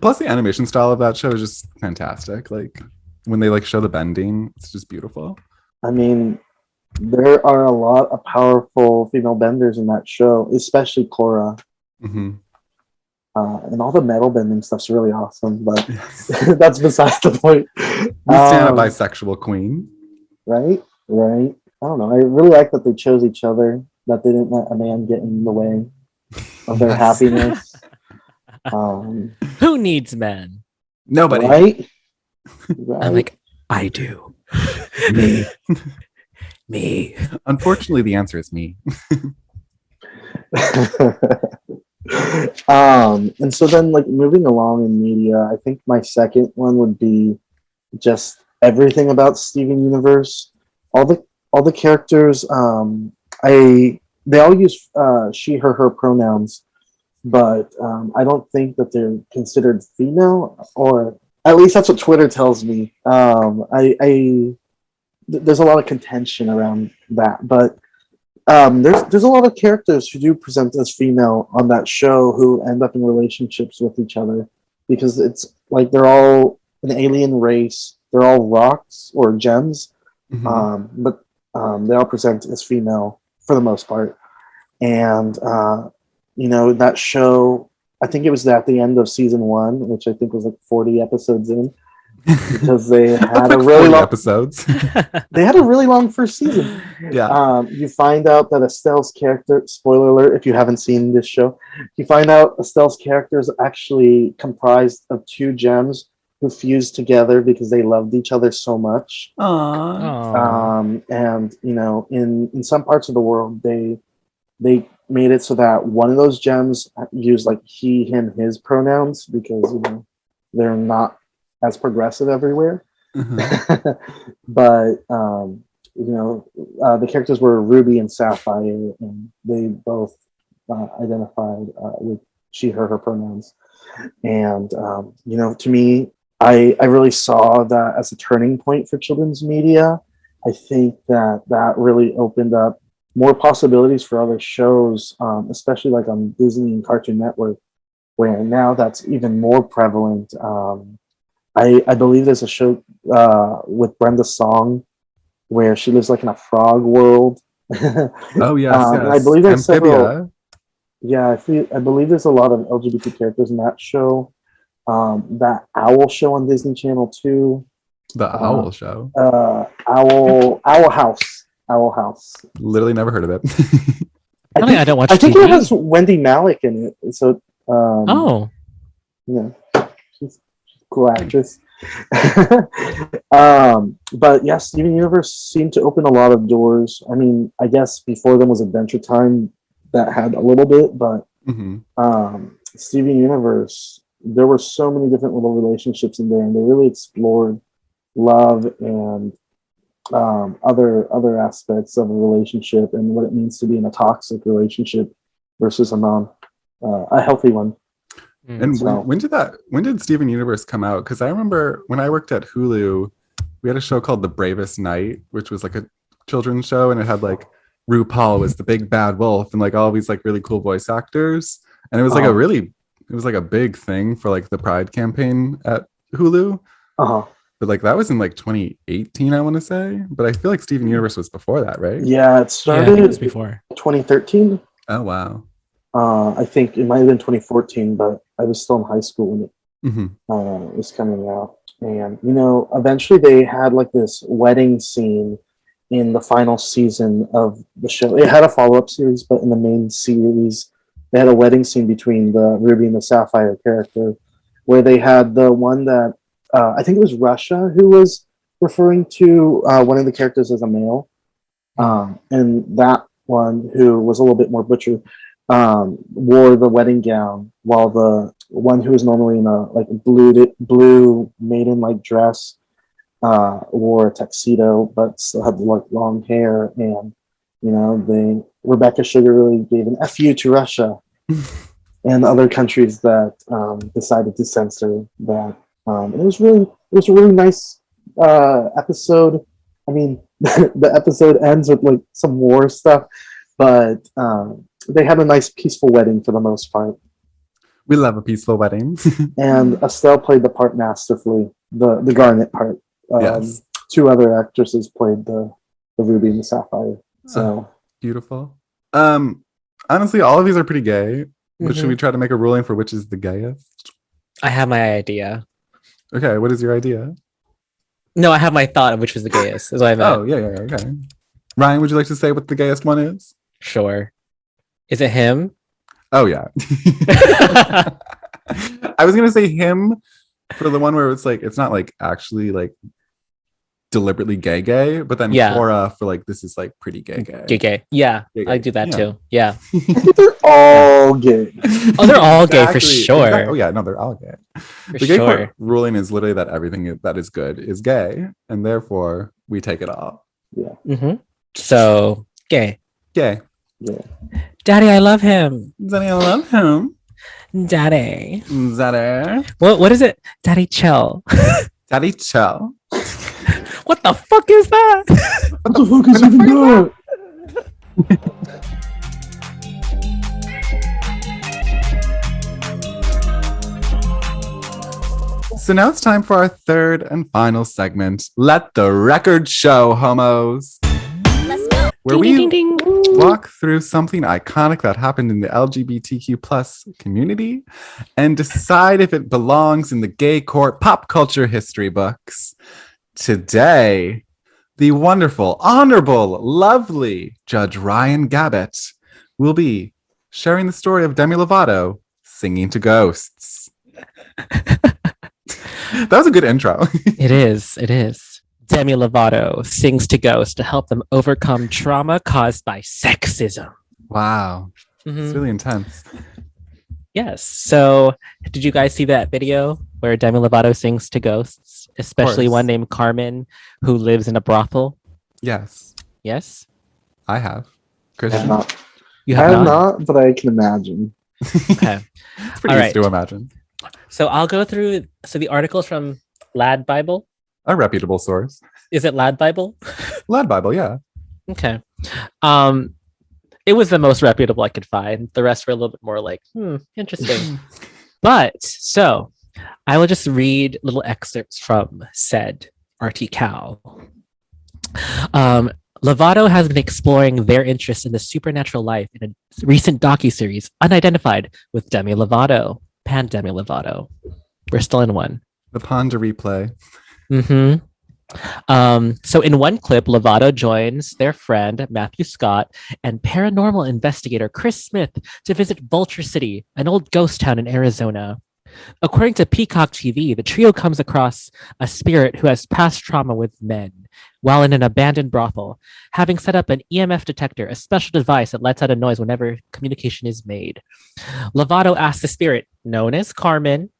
Plus the animation style of that show is just fantastic. Like when they like show the bending, it's just beautiful. I mean, there are a lot of powerful female benders in that show, especially Korra. And all the metal bending stuff's really awesome, but that's besides the point. We stand a bisexual queen. Right? Right. I don't know. I really like that they chose each other, that they didn't let a man get in the way of their Yes. happiness. Who needs men? Nobody. Right? I'm like, I do. Me. Me. Unfortunately, the answer is me. And so then, like, moving along in media, I think my second one would be just everything about Steven Universe. All the characters, they all use she, her pronouns, but I don't think that they're considered female, or at least that's what Twitter tells me. There's a lot of contention around that, but there's a lot of characters who do present as female on that show who end up in relationships with each other, because it's like they're all an alien race. They're all rocks or gems, but they all present as female for the most part. And that show, I think it was at the end of season 1, which I think was like 40 episodes in, because they had like a really long episodes. They had a really long first season. Yeah. You find out that Estelle's character, spoiler alert if you haven't seen this show, you find out Estelle's character is actually comprised of 2 gems who fused together because they loved each other so much. Aww. And in some parts of the world, they made it so that one of those gems used like he, him, his pronouns, because they're not as progressive everywhere. But the characters were Ruby and Sapphire, and they both identified with she, her pronouns. And to me, I really saw that as a turning point for children's media. I think that really opened up more possibilities for other shows, especially like on Disney and Cartoon Network, where now that's even more prevalent. I believe there's a show with Brenda Song where she lives like in a frog world. Oh yes, yes. I believe there's Amphibia. I believe there's a lot of LGBT characters in that show. That Owl show on Disney Channel too. The Owl show. Owl House. Literally never heard of it. I don't watch I think TV. it has Wendy Malick in it. So she's a cool actress. But yeah, Steven Universe seemed to open a lot of doors. I mean, I guess before them was Adventure Time that had a little bit, but Steven Universe, there were so many different little relationships in there, and they really explored love and other aspects of a relationship and what it means to be in a toxic relationship versus a healthy one. And when did Steven Universe come out? Because I remember when I worked at Hulu, we had a show called The Bravest Night, which was like a children's show, and it had like RuPaul was the big bad wolf and like all these like really cool voice actors, and it was like it was like a big thing for like the Pride campaign at Hulu. But like that was in like 2018, I want to say. But I feel like Steven Universe was before that, right? Yeah, it started. I think it was before 2013. Oh wow. I think it might have been 2014, but I was still in high school when it was coming out. And eventually they had like this wedding scene in the final season of the show. It had a follow-up series, but in the main series, they had a wedding scene between the Ruby and the Sapphire character, where they had the one that I think it was Russia who was referring to one of the characters as a male, and that one who was a little bit more butcher wore the wedding gown, while the one who was normally in a like blue maiden-like dress wore a tuxedo but still had like long hair. And Rebecca Sugar really gave an FU to Russia and other countries that decided to censor that. And it was a really nice episode. I mean, the episode ends with like some war stuff, but they had a nice peaceful wedding for the most part. We love a peaceful wedding. And Estelle played the part masterfully, the Garnet part. Yes. 2 other actresses played the Ruby and the Sapphire. So beautiful. Honestly, all of these are pretty gay. But should we try to make a ruling for which is the gayest? I have my idea. Okay, what is your idea? No, I have my thought of which was the gayest. Is what I meant. Oh, yeah, okay. Ryan, would you like to say what the gayest one is? Sure. Is it him? Oh, yeah. I was going to say him for the one where it's like, it's not like actually like deliberately gay, but then Cora for like, this is like pretty gay. Yeah, I do that too. Yeah. They're all gay. Oh, they're all gay for sure. Exactly. Oh, yeah, no, they're all gay. The gay court ruling is literally that everything that is good is gay, and therefore we take it all. Yeah. Mm-hmm. So, gay. Gay. Yeah. Daddy, I love him. Daddy, I love him. Daddy. Daddy. What is it? Daddy, chill. Daddy, chill. What the fuck is that? What the fuck is even that? So now it's time for our third and final segment. Let the record show, homos. Let's go. Where ding, ding, ding. walk through something iconic that happened in the LGBTQ plus community and decide if it belongs in the gay court pop culture history books. Today, the wonderful, honorable, lovely Judge Ryan Gabbett will be sharing the story of Demi Lovato singing to ghosts. That was a good intro. It is. Demi Lovato sings to ghosts to help them overcome trauma caused by sexism. Wow. Mm-hmm. It's really intense. Yes. So, did you guys see that video where Demi Lovato sings to ghosts, especially one named Carmen who lives in a brothel? Yes. Yes? I have. Christian? I have not. You have not, but I can imagine. Okay. It's pretty easy to imagine. So I'll go through. So the article's from Lad Bible. A reputable source. Is it Lad Bible? Lad Bible, yeah. Okay. It was the most reputable I could find. The rest were a little bit more like, interesting. But so I will just read little excerpts from said article. Lovato has been exploring their interest in the supernatural life in a recent docuseries, Unidentified, with Demi Lovato. Demi Lovato. We're still in one. The Ponder replay. Mm-hmm. So in one clip, Lovato joins their friend Matthew Scott and paranormal investigator Chris Smith to visit Vulture City, an old ghost town in Arizona. According to Peacock TV, the trio comes across a spirit who has past trauma with men while in an abandoned brothel, having set up an EMF detector, a special device that lets out a noise whenever communication is made. Lovato asks the spirit, known as Carmen,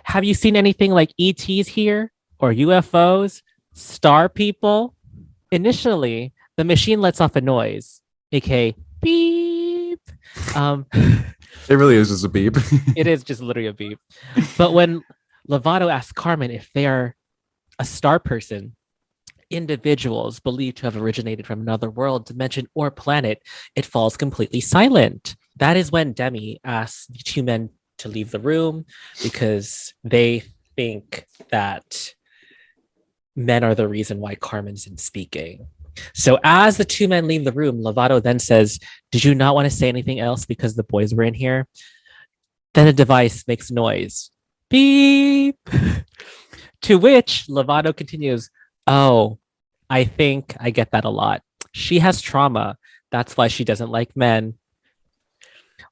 have you seen anything like ETs here? Or UFOs? Star people? Initially, the machine lets off a noise, aka beep. It really is just a beep. It is just literally a beep. But when Lovato asks Carmen if they are a star person, individuals believed to have originated from another world, dimension, or planet, it falls completely silent. That is when Demi asks the two men to leave the room because they think that men are the reason why Carmen isn't speaking. So as the two men leave the room, Lovato then says, did you not want to say anything else because the boys were in here? Then the device makes noise. Beep. To which Lovato continues, oh, I think I get that a lot. She has trauma. That's why she doesn't like men.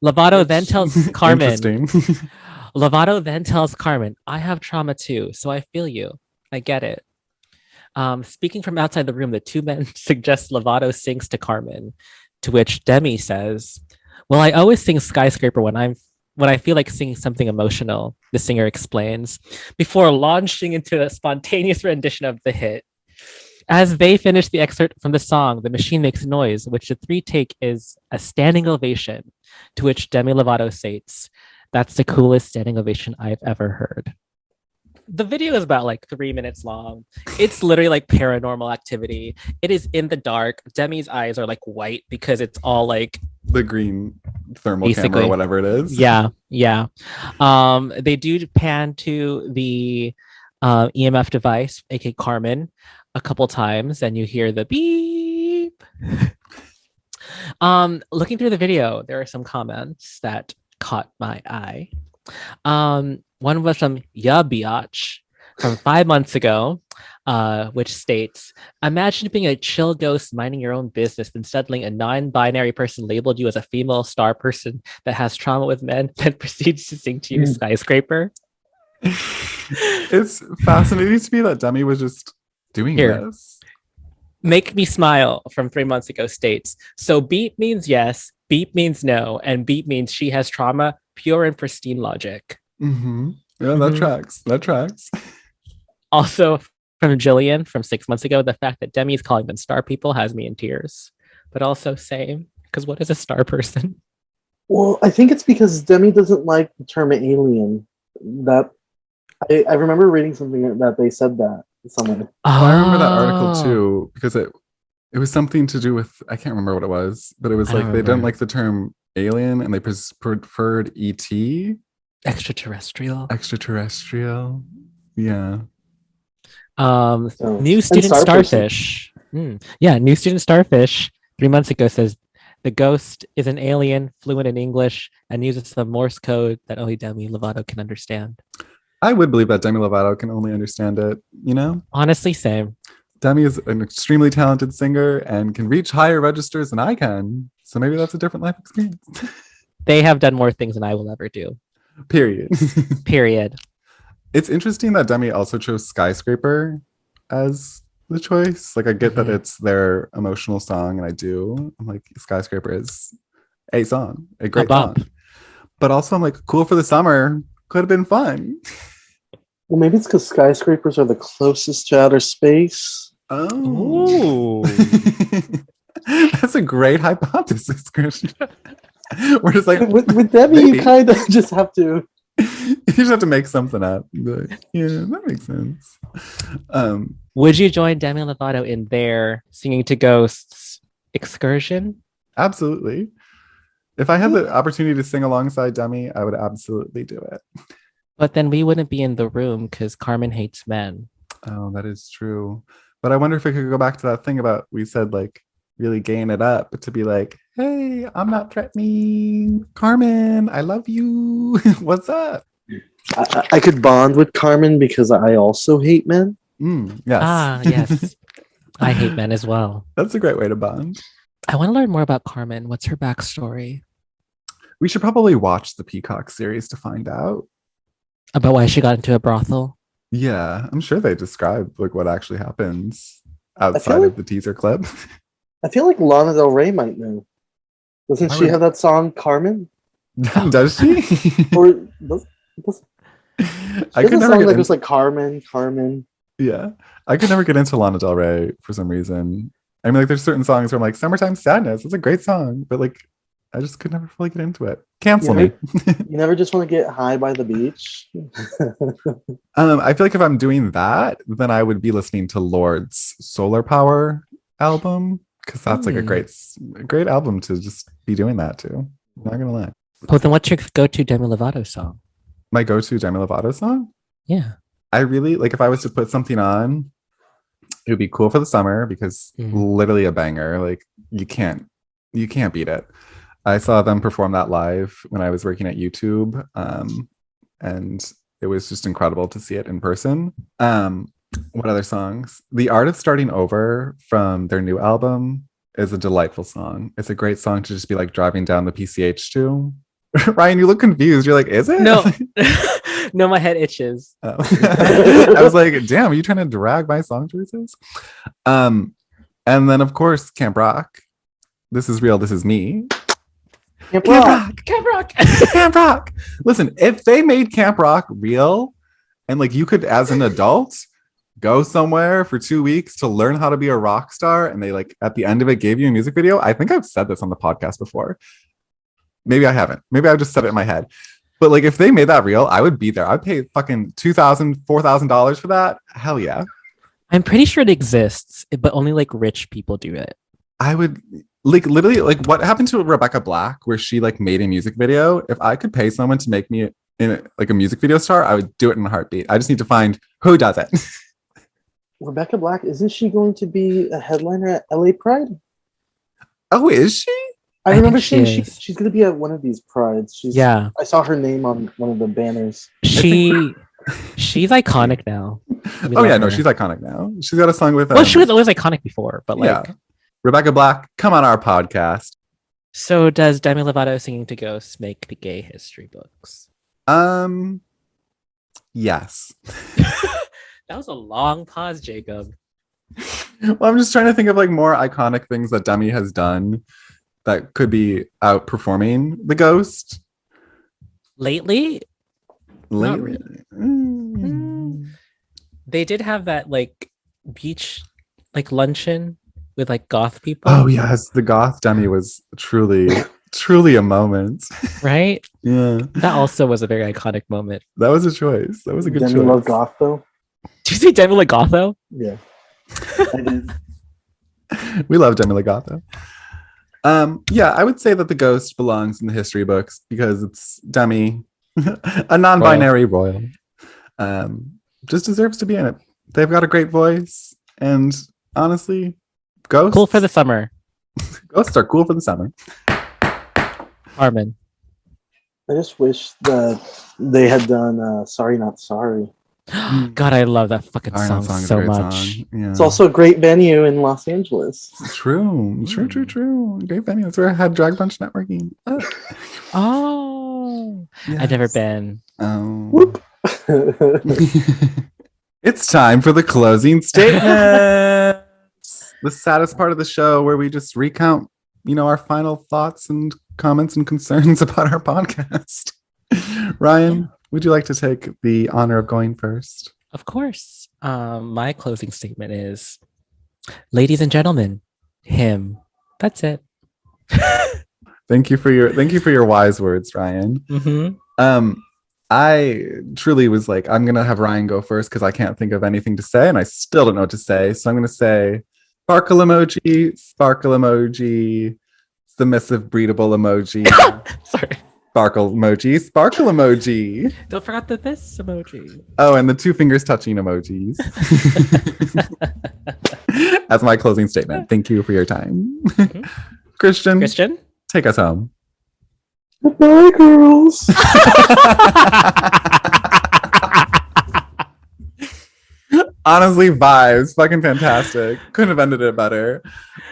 Lovato then tells Carmen, Lovato then tells Carmen, I have trauma too, so I feel you. I get it. Speaking from outside the room, the two men suggest Lovato sings to Carmen, to which Demi says, well, I always sing Skyscraper when I feel like singing something emotional, the singer explains, before launching into a spontaneous rendition of the hit. As they finish the excerpt from the song, the machine makes noise, which the three take is a standing ovation, to which Demi Lovato states, that's the coolest standing ovation I've ever heard. The video is about like 3 minutes long. It's literally like paranormal activity. It is in the dark. Demi's eyes are like white because it's all like the green thermal camera or whatever it is. Yeah. They do pan to the EMF device, aka Carmen, a couple times, and you hear the beep. Looking through the video, there are some comments that caught my eye. One was from Ya Biatch, from 5 months ago, which states, imagine being a chill ghost minding your own business, then suddenly a non-binary person labeled you as a female star person that has trauma with men, then proceeds to sing to you skyscraper. It's fascinating to me that Demi was just doing this. Make me smile from 3 months ago states, so beep means yes, beep means no, and beep means she has trauma, pure and pristine logic. Mm-hmm. Yeah, that tracks. That tracks. Also from Jillian from 6 months ago, the fact that Demi's calling them star people has me in tears. But also same, because what is a star person? Well, I think it's because Demi doesn't like the term alien. That I remember reading something that they said that somewhere. Oh, I remember that article too, because it was something to do with, I can't remember what it was, but it was like they didn't like the term alien and they preferred ET. Extraterrestrial. Yeah. New student starfish. New student starfish 3 months ago says the ghost is an alien fluent in English and uses some Morse code that only Demi Lovato can understand. I would believe that Demi Lovato can only understand it, you know? Honestly, same. Demi is an extremely talented singer and can reach higher registers than I can. So maybe that's a different life experience. They have done more things than I will ever do. Period. It's interesting that Demi also chose Skyscraper as the choice. Like, I get that it's their emotional song, and I do. I'm like, Skyscraper is a song, a great song. But also, I'm like, cool for the summer. Could have been fun. Well, maybe it's because skyscrapers are the closest to outer space. Oh. That's a great hypothesis, Christian. We're just like, with Demi, maybe. You kind of just have to. You just have to make something up. But, yeah, that makes sense. Would you join Demi Lovato in their Singing to Ghosts excursion? Absolutely. If I had the opportunity to sing alongside Demi, I would absolutely do it. But then we wouldn't be in the room because Carmen hates men. Oh, that is true. But I wonder if we could go back to that thing about we said like really gaying it up to be like, hey, I'm not threatening. Carmen, I love you. What's up? I could bond with Carmen because I also hate men. Yes. Yes. I hate men as well. That's a great way to bond. I want to learn more about Carmen. What's her backstory? We should probably watch the Peacock series to find out. About why she got into a brothel? Yeah, I'm sure they describe like what actually happens outside of the teaser clip. I feel like Lana Del Rey might know. Doesn't she have that song Carmen? Does she? Or I could never get like it was like Carmen. Yeah, I could never get into Lana Del Rey for some reason. I mean, like, there's certain songs where I'm like, "Summertime Sadness." It's a great song, but like, I just could never fully get into it. Cancel me. You never just want to get high by the beach. I feel like if I'm doing that, then I would be listening to Lord's Solar Power album because that's like a great album to just be doing that to. Not gonna lie. Well, then what's your go-to Demi Lovato song? My go-to Demi Lovato song? Yeah. I really like if I was to put something on, it would be Cool for the Summer because literally a banger. Like you can't beat it. I saw them perform that live when I was working at YouTube. And it was just incredible to see it in person. What other songs? The Art of Starting Over from their new album is a delightful song. It's a great song to just be like driving down the PCH to. Ryan, you look confused. You're like, is it? No. No, my head itches. I was like, damn, are you trying to drag my song choices? And then, of course, Camp Rock. This is real. This is me. Camp Rock. Listen, if they made Camp Rock real and like you could, as an adult, go somewhere for 2 weeks to learn how to be a rock star and they like at the end of it gave you a music video. I think I've said this on the podcast before. Maybe I haven't. Maybe I just said it in my head. But like if they made that real, I would be there. I'd pay fucking $2,000, $4,000 for that. Hell yeah. I'm pretty sure it exists, but only like rich people do it. I would like literally like what happened to Rebecca Black where she like made a music video. If I could pay someone to make me like a music video star, I would do it in a heartbeat. I just need to find who does it. Rebecca Black, isn't she going to be a headliner at LA Pride? Oh, is she? I remember she's going to be at one of these prides. I saw her name on one of the banners. She She's iconic now. Oh yeah, no, she's iconic now. She's got a song with. Well, she was always iconic before, but like. Yeah. Rebecca Black, come on our podcast. So does Demi Lovato singing to ghosts make the gay history books? Yes. That was a long pause, Jacob. Well, I'm just trying to think of like more iconic things that Demi has done that could be outperforming the ghost. Lately? Not Lately. really. They did have that like beach like luncheon with like goth people. Oh yes, the goth Demi was truly a moment. Right? Yeah. That also was a very iconic moment. That was a choice. That was a good Demi choice. Lovato. Do you see Demi Lovato? Yeah. I did. We love Demi Lovato. Yeah, I would say that the ghost belongs in the history books because it's Demi, a non-binary royal. Just deserves to be in it. They've got a great voice, and honestly, ghosts Cool for the summer. Ghosts are cool for the summer. Carmen. I just wish that they had done Sorry Not Sorry. God, I love that fucking Sorry, song Not Song is a so great much. song. Yeah. It's also a great venue in Los Angeles. True. Great venue. That's where I had Drag Bunch networking. Oh, Yes. I've never been. Oh. Whoop. It's time for the closing statement. The saddest part of the show where we just recount, our final thoughts and comments and concerns about our podcast. Ryan, would you like to take the honor of going first? Of course. My closing statement is, ladies and gentlemen, him. That's it. Thank you for your wise words, Ryan. Mm-hmm. I truly was like, I'm gonna have Ryan go first because I can't think of anything to say, and I still don't know what to say. So I'm gonna say sparkle emoji, submissive breedable emoji. Sorry. Sparkle emoji. Don't forget the this emoji. Oh, and the 2 fingers touching emojis. As my closing statement. Thank you for your time. Mm-hmm. Christian, take us home. Bye, girls. Honestly, vibes. Fucking fantastic. Couldn't have ended it better.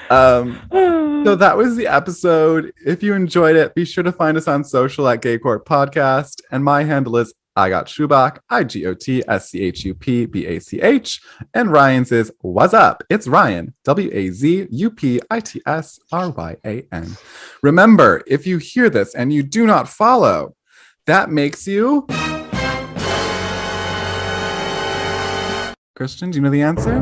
So that was the episode. If you enjoyed it, be sure to find us on social at Gay Court Podcast. And my handle is I got Shubach, IGOTSCHUPBACH. And Ryan's is What's Up? It's Ryan, WAZUPITSRYAN. Remember, if you hear this and you do not follow, that makes you... Christian, do you know the answer?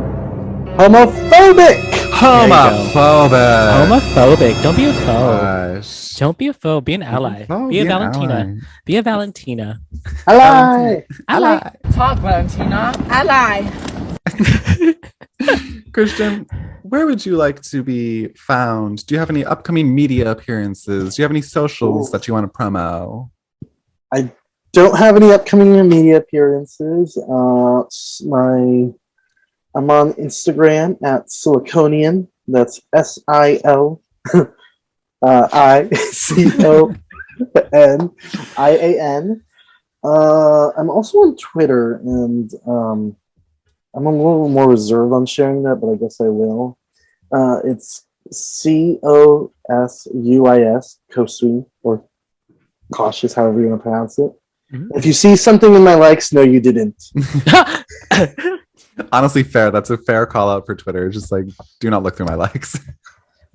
Homophobic. Homophobic. Don't be a foe. Gosh. Don't be a foe. Be an ally. Be a Valentina. Ally. Be a Valentina. Ally. Ally. Talk, Valentina. Ally. Christian, where would you like to be found? Do you have any upcoming media appearances? Do you have any socials that you want to promo? I don't have any upcoming media appearances. I'm on Instagram at Siliconian. That's SILICONIAN. I'm also on Twitter, and I'm a little more reserved on sharing that, but I guess I will. It's COSUIS, COSUI, or cautious, however you want to pronounce it. Mm-hmm. If you see something in my likes, no, you didn't. Honestly, fair. That's a fair call out for Twitter. Just like, do not look through my likes.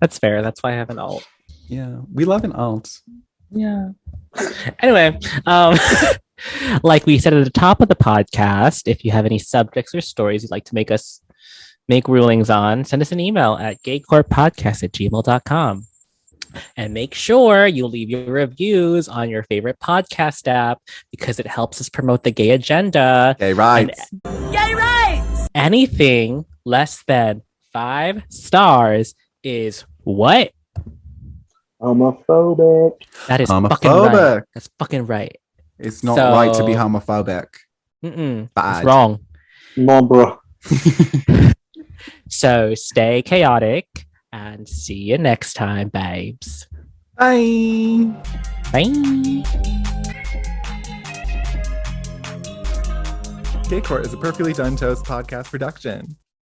That's fair. That's why I have an alt. Yeah, we love an alt. Yeah. Anyway, like we said at the top of the podcast, if you have any subjects or stories you'd like to make rulings on, send us an email at gaycourtpodcast@gmail.com. And make sure you leave your reviews on your favorite podcast app because it helps us promote the gay agenda. Gay rights. Gay rights. Anything less than 5 stars is what? Homophobic. That is homophobic. Fucking right. That's fucking right. It's not right to be homophobic. It's wrong. No, bro. So stay chaotic and see you next time, babes. Bye. Bye. Gay Court is a Perfectly Done Toast podcast production.